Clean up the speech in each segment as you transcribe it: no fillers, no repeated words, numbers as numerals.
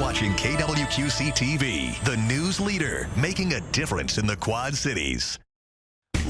watching KWQC TV, the news leader, making a difference in the Quad Cities.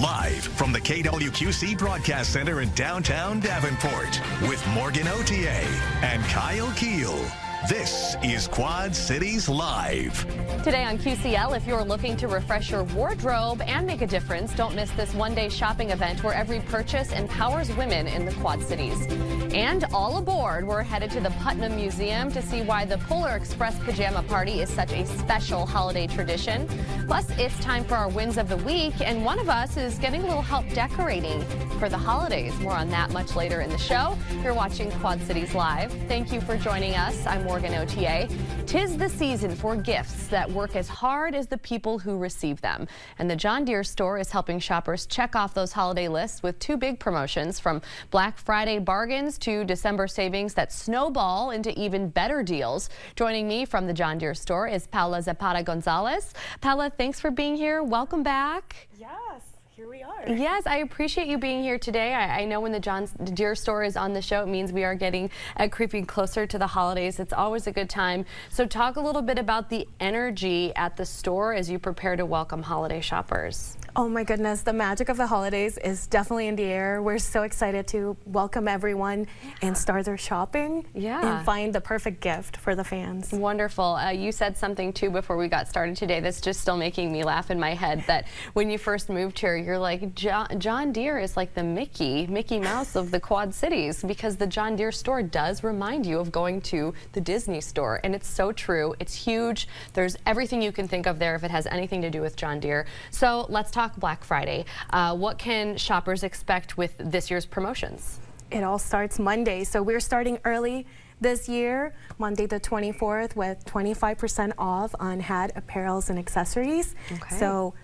Live from the KWQC Broadcast Center in downtown Davenport with Morgan Otier and Kyle Keel. This is Quad Cities Live. Today on QCL, if you're looking to refresh your wardrobe and make a difference, don't miss this one-day shopping event where every purchase empowers women in the Quad Cities. And all aboard, we're headed to the Putnam Museum to see why the Polar Express Pajama Party is such a special holiday tradition. Plus, it's time for our wins of the week, and one of us is getting a little help decorating for the holidays. More on that much later in the show. You're watching Quad Cities Live. Thank you for joining us. I'm Morgan Otier. 'Tis the season for gifts that work as hard as the people who receive them. And the John Deere Store is helping shoppers check off those holiday lists with two big promotions, from Black Friday bargains to December savings that snowball into even better deals. Joining me from the John Deere Store is Paula Zapata Gonzalez. Paula, thanks for being here. Welcome back. Yes. Here we are. Yes, I appreciate you being here today. I know when the John Deere Store is on the show, it means we are getting creeping closer to the holidays. It's always a good time. So talk a little bit about the energy at the store as you prepare to welcome holiday shoppers. Oh my goodness, the magic of the holidays is definitely in the air. We're so excited to welcome everyone and start their shopping and find the perfect gift for the fans. Wonderful. You said something too before we got started today that's just still making me laugh in my head, that when you first moved here, you're like, John Deere is like the Mickey Mouse of the Quad Cities, because the John Deere Store does remind you of going to the Disney Store, and it's so true. It's huge. There's everything you can think of there if it has anything to do with John Deere. So let's talk Black Friday. What can shoppers expect with this year's promotions? It all starts Monday, so we're starting early this year, Monday the 24th, with 25% off on hat, apparels, and accessories. Okay. So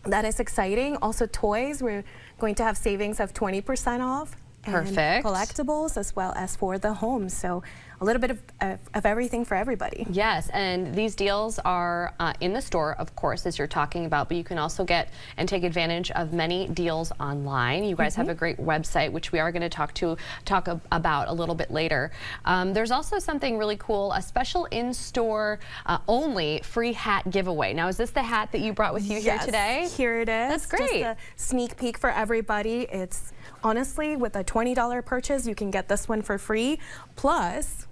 that is exciting. Also toys, we're going to have savings of 20% off. Perfect. And collectibles as well as for the home. So a little bit of everything for everybody. Yes, and these deals are in the store, of course, as you're talking about, but you can also get and take advantage of many deals online. You guys have a great website, which we are going to talk about a little bit later. There's also something really cool, a special in-store only free hat giveaway. Now, is this the hat that you brought with you here today? Here it is. That's great. Just a sneak peek for everybody. It's honestly, with a $20 purchase, you can get this one for free. Plus,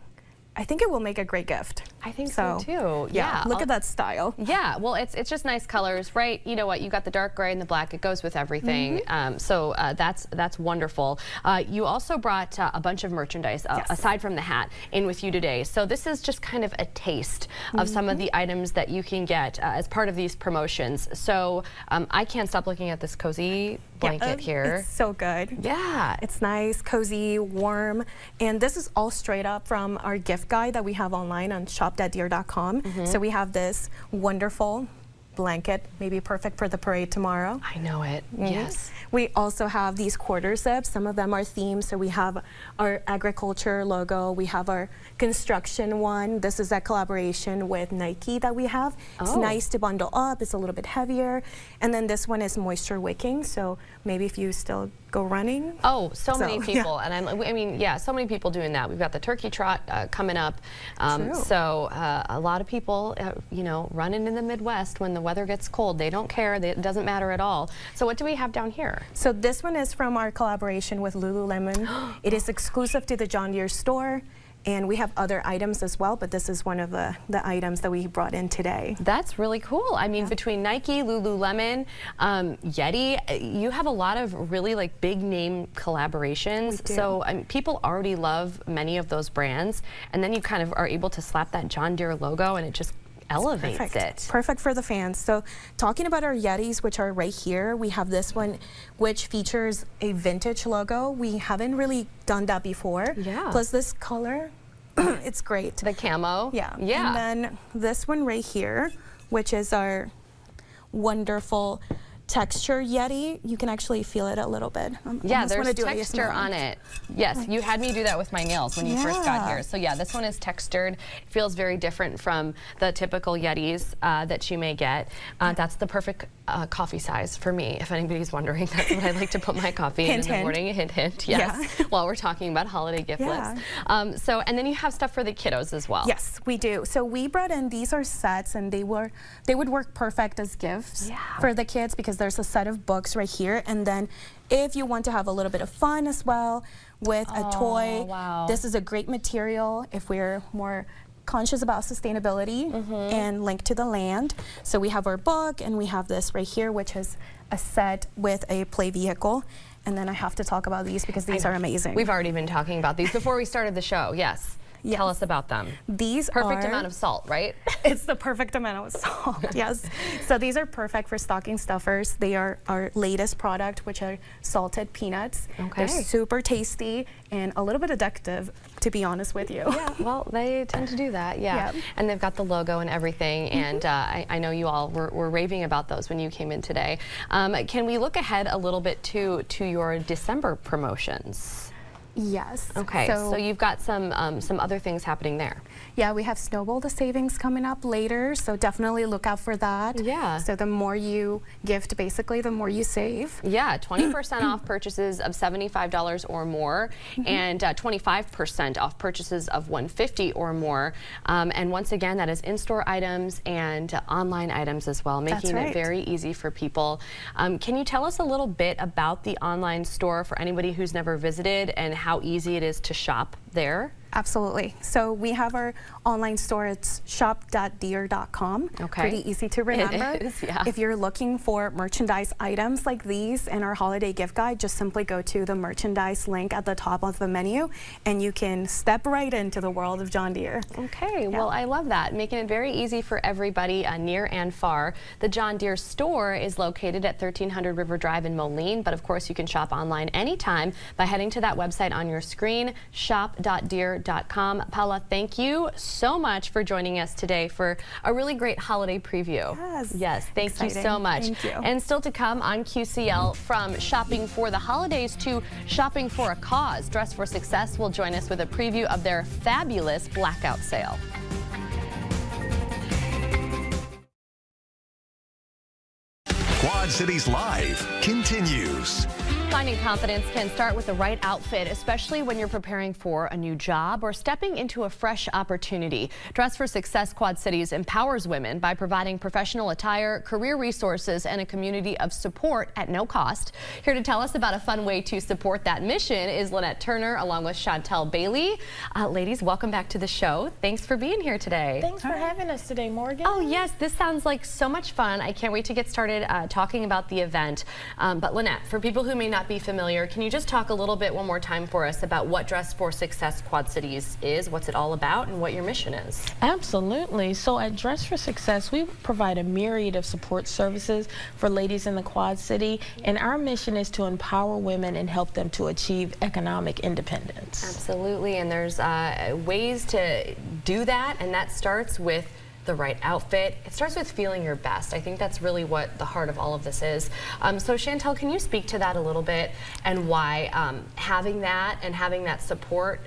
I think it will make a great gift. I think so too. Yeah, look at that style. Yeah, well, it's just nice colors, right? You know what? You got the dark gray and the black. It goes with everything. So that's wonderful. You also brought a bunch of merchandise aside from the hat in with you today. So this is just kind of a taste of some of the items that you can get as part of these promotions. So I can't stop looking at this cozy blanket here. It's so good. Yeah. It's nice, cozy, warm. And this is all straight up from our gift guide that we have online on shop.deere.com. So we have this wonderful blanket, maybe perfect for the parade tomorrow. I know it. Yes. We also have these quarter zips. Some of them are themed. So we have our agriculture logo. We have our construction one. This is a collaboration with Nike that we have. It's nice to bundle up. It's a little bit heavier. And then this one is moisture wicking. So maybe if you still go running. Oh, so many people. And I mean, yeah, so many people doing that. We've got the turkey trot coming up. So a lot of people, you know, running in the Midwest when the weather gets cold. They don't care. It doesn't matter at all. So what do we have down here? So this one is from our collaboration with Lululemon. It is exclusive to the John Deere Store. And we have other items as well, but this is one of the items that we brought in today. That's really cool. I mean, between Nike, Lululemon, Yeti, you have a lot of really like big name collaborations. So people already love many of those brands, and then you kind of are able to slap that John Deere logo, and it just elevates it. Perfect for the fans. So talking about our Yetis, which are right here, we have this one which features a vintage logo. We haven't really done that before. Yeah. Plus this color, it's great. The camo. Yeah. Yeah. And then this one right here, which is our wonderful texture Yeti. You can actually feel it a little bit. Yeah, there's texture on it. Yes, you had me do that with my nails when you first got here. So yeah, this one is textured. It feels very different from the typical Yetis that you may get. That's the perfect coffee size for me, if anybody's wondering. That's what I like to put my coffee in the morning. Hint, hint, yes, while we're talking about holiday gift lists. And then you have stuff for the kiddos as well. Yes, we do. So we brought in, these are sets, and they would work perfect as gifts for the kids, because there's a set of books right here, and then if you want to have a little bit of fun as well with a toy, this is a great material if we're more conscious about sustainability and link to the land. So we have our book, and we have this right here, which is a set with a play vehicle. And then I have to talk about these because these are amazing. We've already been talking about these before we started the show. Yes. Tell us about them. These perfect amount of salt, right? It's the perfect amount of salt, yes. So these are perfect for stocking stuffers. They are our latest product, which are salted peanuts. They're super tasty and a little bit addictive, to be honest with you. Yeah, well, they tend to do that, And they've got the logo and everything, and I know you all were raving about those when you came in today. Can we look ahead a little bit to your December promotions? Yes. Okay, so you've got some other things happening there. Yeah, we have Snowball the Savings coming up later, so definitely look out for that. Yeah. So the more you gift, basically, the more you save. Yeah, 20% off purchases of $75 or more, and 25% off purchases of $150 or more. And once again, that is in-store items and online items as well, making it very easy for people. Can you tell us a little bit about the online store for anybody who's never visited, and how easy it is to shop there? Absolutely. So we have our online store. It's shop.deere.com. Okay. Pretty easy to remember. It is, yeah. If you're looking for merchandise items like these in our holiday gift guide, just simply go to the merchandise link at the top of the menu, and you can step right into the world of John Deere. Okay, well, I love that. Making it very easy for everybody near and far. The John Deere store is located at 1300 River Drive in Moline, but of course you can shop online anytime by heading to that website on your screen, shop.deere.com. Paula, thank you so much for joining us today for a really great holiday preview. Yes, thank you so much. Thank you. And still to come on QCL, from shopping for the holidays to shopping for a cause, Dress for Success will join us with a preview of their fabulous blackout sale. Quad Cities Live continues. Finding confidence can start with the right outfit, especially when you're preparing for a new job or stepping into a fresh opportunity. Dress for Success Quad Cities empowers women by providing professional attire, career resources, and a community of support at no cost. Here to tell us about a fun way to support that mission is Lynette Turner, along with Chantel Bailey. Ladies, welcome back to the show. Thanks for being here today. Thanks for having us today, Morgan. Oh yes, this sounds like so much fun. I can't wait to get started talking about the event. But Lynette, for people who may not be familiar, can you just talk a little bit one more time for us about what Dress for Success Quad Cities is, what's it all about, and what your mission is? Absolutely. So at Dress for Success, we provide a myriad of support services for ladies in the Quad City, and our mission is to empower women and help them to achieve economic independence. Absolutely, and there's ways to do that, and that starts with the right outfit. It starts with feeling your best. I think that's really what the heart of all of this is. So Chantel, can you speak to that a little bit, and why having that support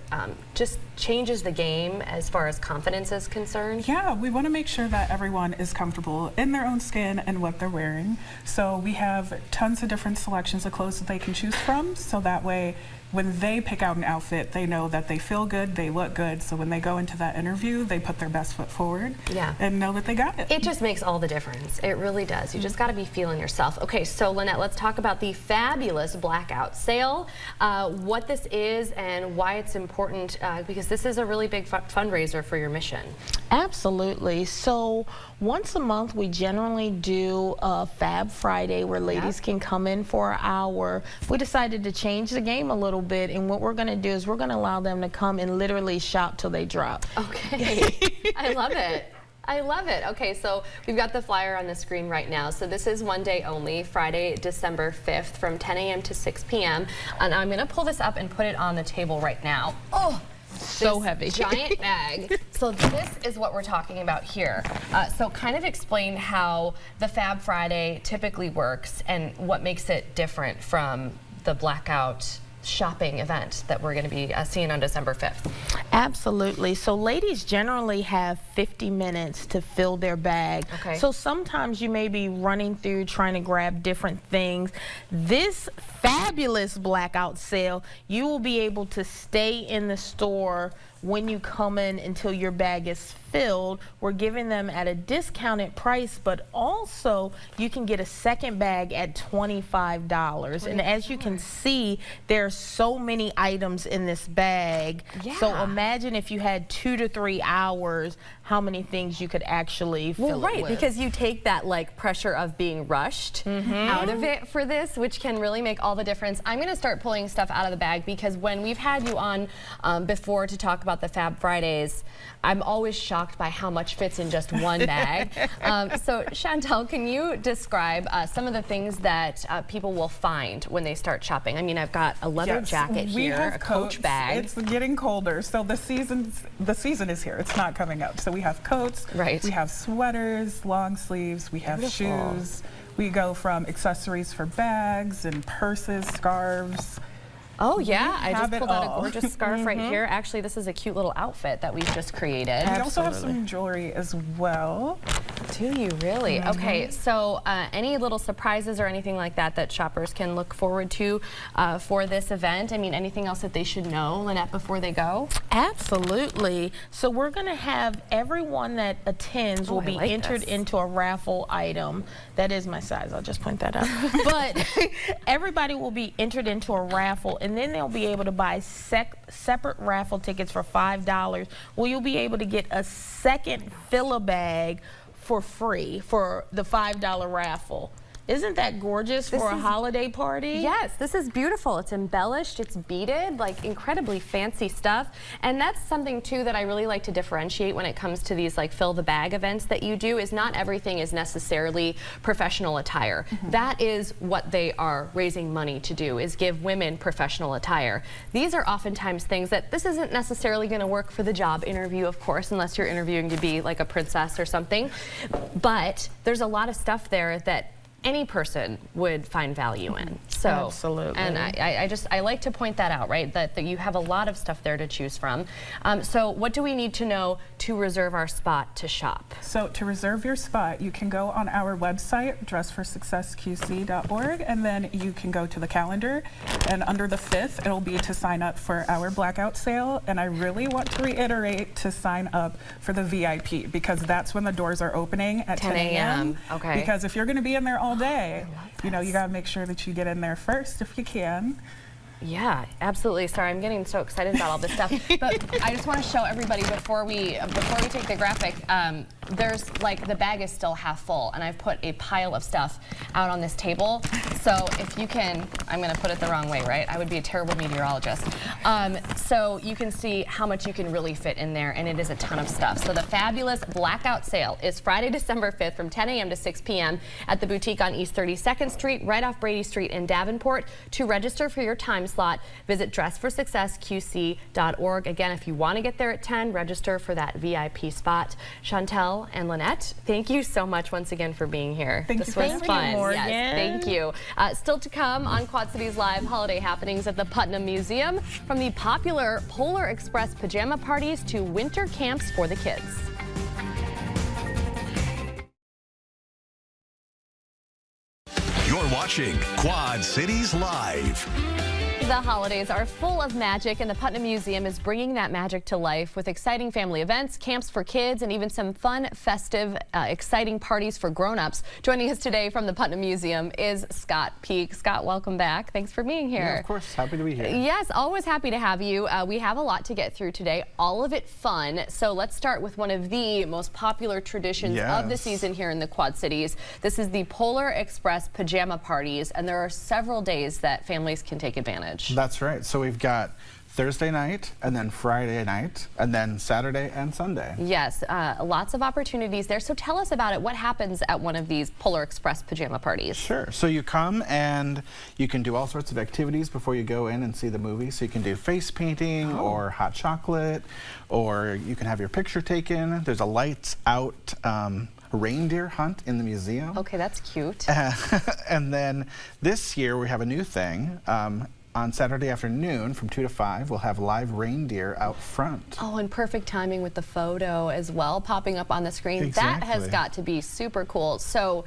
just changes the game as far as confidence is concerned? Yeah, we want to make sure that everyone is comfortable in their own skin and what they're wearing. So we have tons of different selections of clothes that they can choose from, so that way when they pick out an outfit, they know that they feel good, they look good, so when they go into that interview, they put their best foot forward and know that they got it. It just makes all the difference. It really does. You just got to be feeling yourself. Okay, so Lynette, let's talk about the fabulous blackout sale, what this is and why it's important, because this is a really big fundraiser for your mission. Absolutely. So once a month, we generally do a Fab Friday where ladies can come in for an hour. We decided to change the game a little bit, and what we're going to do is we're going to allow them to come and literally shop till they drop. Okay. I love it. I love it. Okay, so we've got the flyer on the screen right now. So this is one day only, Friday, December 5th from 10 a.m. to 6 p.m. And I'm going to pull this up and put it on the table right now. Oh, So heavy. Giant bag. So this is what we're talking about here. So kind of explain how the Fab Friday typically works and what makes it different from the blackout shopping event that we're going to be seeing on December 5th. Absolutely. So ladies generally have 50 minutes to fill their bag. Okay. So sometimes you may be running through trying to grab different things. This fabulous blackout sale, you will be able to stay in the store when you come in until your bag is filled. We're giving them at a discounted price, but also you can get a second bag at $25. And as you can see, there's so many items in this bag. Yeah. So imagine if you had 2 to 3 hours, how many things you could actually fill it with. Because you take that like pressure of being rushed out of it for this, which can really make all the difference. I'm going to start pulling stuff out of the bag because when we've had you on before to talk about the Fab Fridays, I'm always shocked by how much fits in just one bag. So Chantel, can you describe some of the things that people will find when they start shopping? I mean, I've got a leather jacket we here, have a Coach coats. bag. It's getting colder, so the season is here. It's not coming up. So we have coats, Right. we have sweaters, long sleeves, we have Beautiful. shoes. We go from accessories for bags and purses, scarves. Oh yeah, I just have it pulled out a all. gorgeous scarf right here. Actually, this is a cute little outfit that we've just created. We also have some jewelry as well. Do you really? Okay, so any little surprises or anything like that that shoppers can look forward to for this event? I mean, anything else that they should know, Lynette, before they go? Absolutely. So we're going to have everyone that attends will I be like entered this. into a raffle item. That is my size. I'll just point that out. But everybody will be entered into a raffle, and then they'll be able to buy separate raffle tickets for $5. Well, you'll be able to get a second fill-a-bag for free for the $5 raffle. Isn't that gorgeous for a holiday party? Yes, this is beautiful. It's embellished, it's beaded, like incredibly fancy stuff. And that's something too that I really like to differentiate when it comes to these like fill the bag events that you do, is not everything is necessarily professional attire. That is what they are raising money to do, is give women professional attire. These are oftentimes things that this isn't necessarily going to work for the job interview, of course, unless you're interviewing to be like a princess or something. But there's a lot of stuff there that any person would find value in. So, Absolutely. and I like to point that out, right? That you have a lot of stuff there to choose from. So what do we need to know to reserve our spot to shop? So to reserve your spot, you can go on our website, dressforsuccessqc.org, and then you can go to the calendar, and under the 5th, it'll be to sign up for our blackout sale. And I really want to reiterate to sign up for the VIP, because that's when the doors are opening at 10 a.m. Okay. Because if you're going to be in there all day, you know, you got to make sure that you get in there first if you can. Yeah, absolutely. Sorry, I'm getting so excited about all this stuff. But I just want to show everybody before we take the graphic, there's like the bag is still half full, and I've put a pile of stuff out on this table. So if you can, I'm going to put it the wrong way, right? I would be a terrible meteorologist. So you can see how much you can really fit in there, and it is a ton of stuff. So the Fabulous Blackout Sale is Friday, December 5th from 10 a.m. to 6 p.m. at the boutique on East 32nd Street, right off Brady Street in Davenport. To register for your time slot, visit dressforsuccessqc.org. Again, if you want to get there at 10, register for that VIP spot. Chantel and Lynette, thank you so much once again for being here. Thank this you for was having fun. me, Morgan. Yes, thank you. Still to come on Quad Cities Live, holiday happenings at the Putnam Museum, from the popular Polar Express pajama parties to winter camps for the kids. You're watching Quad Cities Live. The holidays are full of magic, and the Putnam Museum is bringing that magic to life with exciting family events, camps for kids, and even some fun, festive, exciting parties for grown-ups. Joining us today from the Putnam Museum is Scott Peak. Scott, welcome back. Thanks for being here. Yeah, of course. Happy to be here. Yes, always happy to have you. We have a lot to get through today, all of it fun. So let's start with one of the most popular traditions of the season here in the Quad Cities. This is the Polar Express pajama parties, and there are several days that families can take advantage. That's right. So we've got Thursday night, and then Friday night, and then Saturday and Sunday. Yes, lots of opportunities there. So tell us about it. What happens at one of these Polar Express pajama parties? Sure. So you come and you can do all sorts of activities before you go in and see the movie. So you can do face painting or hot chocolate, or you can have your picture taken. There's a lights out reindeer hunt in the museum. Okay, that's cute. And then this year we have a new thing. On Saturday afternoon from 2 to 5, we'll have live reindeer out front. Oh, and perfect timing with the photo as well, popping up on the screen. Exactly. That has got to be super cool. So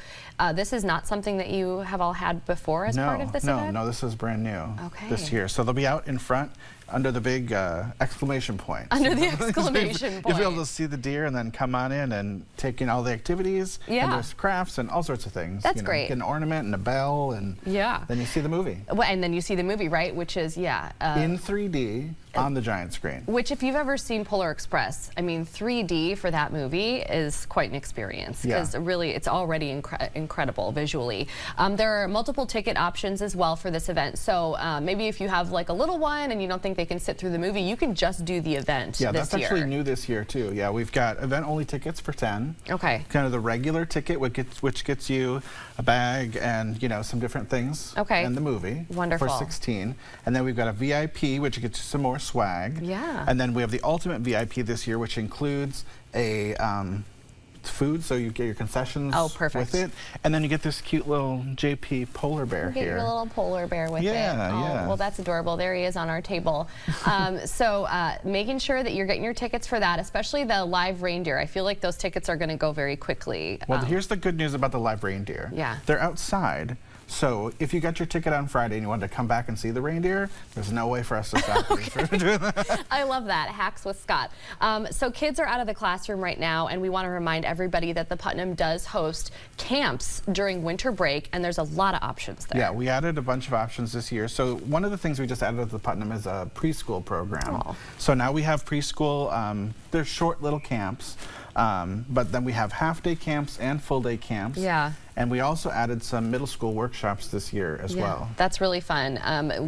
this is not something that you have all had before as part of this event? No, this is brand new this year. So they'll be out in front under the big exclamation point. Under the exclamation point. You'll be able to see the deer and then come on in and take in all the activities. Yeah. And there's crafts and all sorts of things. That's great. Get an ornament and a bell, and then you see the movie. Well, and then you see the movie, right? Which is, in 3D on the giant screen. Which, if you've ever seen Polar Express, I mean, 3D for that movie is quite an experience, because really it's already incredible visually. There are multiple ticket options as well for this event. So maybe if you have like a little one and you don't think they can sit through the movie, you can just do the event this year. Yeah, that's actually new this year too. Yeah, we've got event-only tickets for 10. Okay. Kind of the regular ticket, which gets you a bag and, you know, some different things in the movie. Wonderful. For 16. And then we've got a VIP, which gets you some more swag. Yeah. And then we have the ultimate VIP this year, which includes a food, so you get your concessions with it, and then you get this cute little JP polar bear here. Get your little polar bear with it. Yeah. Well, that's adorable. There he is on our table. So making sure that you're getting your tickets for that, especially the live reindeer. I feel like those tickets are going to go very quickly. Well, here's the good news about the live reindeer. Yeah. They're outside. So if you got your ticket on Friday and you wanted to come back and see the reindeer, there's no way for us to stop you from doing that. I love that. Hacks with Scott. So kids are out of the classroom right now, and we want to remind everybody that the Putnam does host camps during winter break, and there's a lot of options there. Yeah, we added a bunch of options this year. So one of the things we just added at the Putnam is a preschool program. So now we have preschool. They're short little camps, but then we have half-day camps and full-day camps. Yeah. And we also added some middle school workshops this year as well. That's really fun.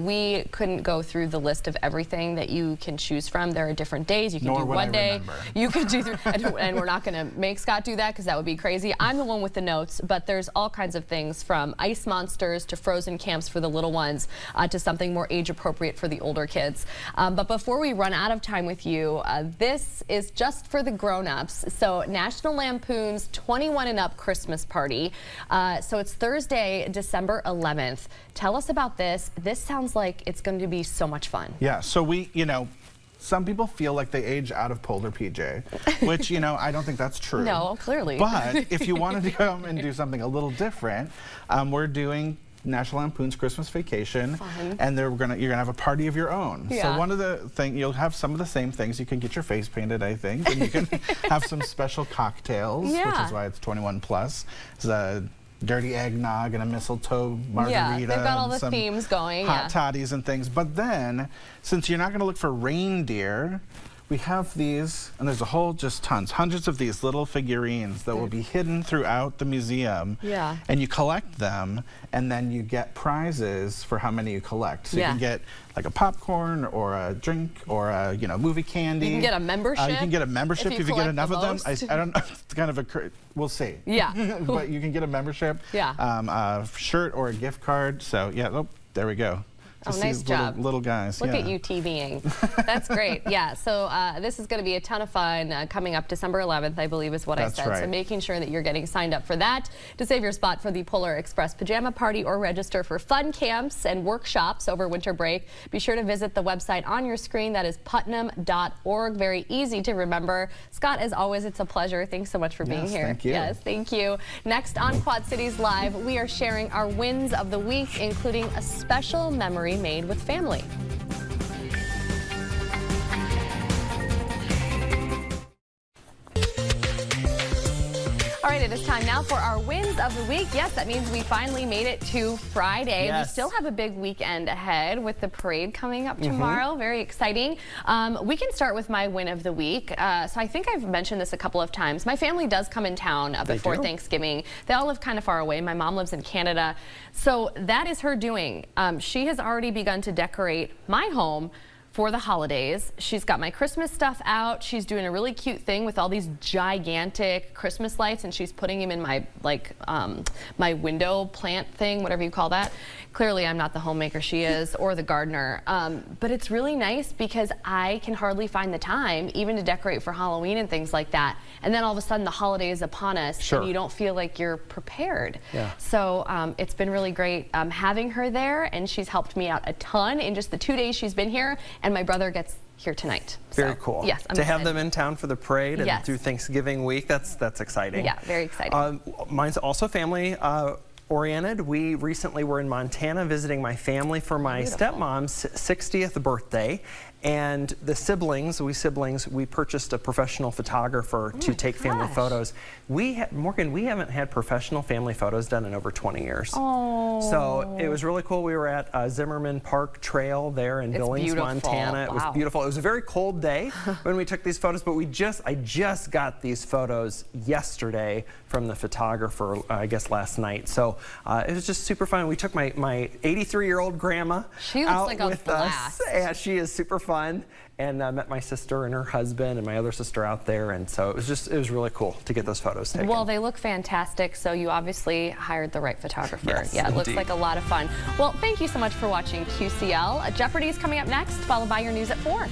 We couldn't go through the list of everything that you can choose from. There are different days. You can do one day. You could do, and we're not going to make Scott do that because that would be crazy. I'm the one with the notes, but there's all kinds of things from ice monsters to frozen camps for the little ones to something more age appropriate for the older kids. But before we run out of time with you, this is just for the grown-ups. So National Lampoon's 21 and Up Christmas Party. So it's Thursday, December 11th. Tell us about this. This sounds like it's going to be so much fun. Yeah, so some people feel like they age out of Polar PJ, which, I don't think that's true. No, clearly. But if you wanted to come and do something a little different, we're doing National Lampoon's Christmas Vacation, and you're gonna have a party of your own. So one of the things, you'll have some of the same things. You can get your face painted, I think, and you can have some special cocktails, which is why it's 21 plus. It's a dirty eggnog and a mistletoe margarita. Yeah, they've got all the themes going. Hot toddies and things. But then, since you're not going to look for reindeer, we have these, and there's a whole, just tons, hundreds of these little figurines that will be hidden throughout the museum. Yeah. And you collect them, and then you get prizes for how many you collect. So you can get like a popcorn or a drink or a movie candy. You can get a membership. You can get a membership if you get enough of them. I don't know. It's kind of we'll see. Yeah. But you can get a membership. Yeah. A shirt or a gift card. So yeah, there we go. Just nice job. Little guys. Look at you TVing. That's great. Yeah, so this is going to be a ton of fun coming up December 11th, I believe is what I said. So making sure that you're getting signed up for that to save your spot for the Polar Express Pajama Party or register for fun camps and workshops over winter break. Be sure to visit the website on your screen. That is putnam.org. Very easy to remember. Scott, as always, it's a pleasure. Thanks so much for being here. Thank you. Yes, thank you. Next on Quad Cities Live, we are sharing our wins of the week, including a special memory made with family. All right, it is time now for our wins of the week. Yes, that means we finally made it to Friday. We still have a big weekend ahead with the parade coming up tomorrow. Very exciting. We can start with my win of the week. So I think I've mentioned this a couple of times. My family does come in town before Thanksgiving. They all live kind of far away. My mom lives in Canada. So that is her doing. She has already begun to decorate my home for the holidays. She's got my Christmas stuff out. She's doing a really cute thing with all these gigantic Christmas lights, and she's putting them in my my window plant thing, whatever you call that. Clearly, I'm not the homemaker she is, or the gardener. But it's really nice because I can hardly find the time even to decorate for Halloween and things like that. And then all of a sudden the holiday is upon us, and you don't feel like you're prepared. So it's been really great having her there, and she's helped me out a ton in just the 2 days she's been here, and my brother gets here tonight. Very cool. Yes, I'm to excited. have them in town for the parade and through Thanksgiving week, that's exciting. Yeah, very exciting. Mine's also family oriented. We recently were in Montana visiting my family for my stepmom's 60th birthday, and the siblings, we purchased a professional photographer to take family photos. Morgan, we haven't had professional family photos done in over 20 years. So it was really cool. We were at Zimmerman Park Trail there in Billings, Montana. It was beautiful. It was a very cold day when we took these photos, but I just got these photos yesterday from the photographer, I guess last night. So it was just super fun. We took my 83-year-old grandma out with us. Yeah, she is super fun. And met my sister and her husband and my other sister out there, and so it was really cool to get those photos taken. Well, they look fantastic, so you obviously hired the right photographer. Yes, yeah, it looks like a lot of fun. Well, thank you so much for watching QCL. Jeopardy is coming up next, followed by your news at 4.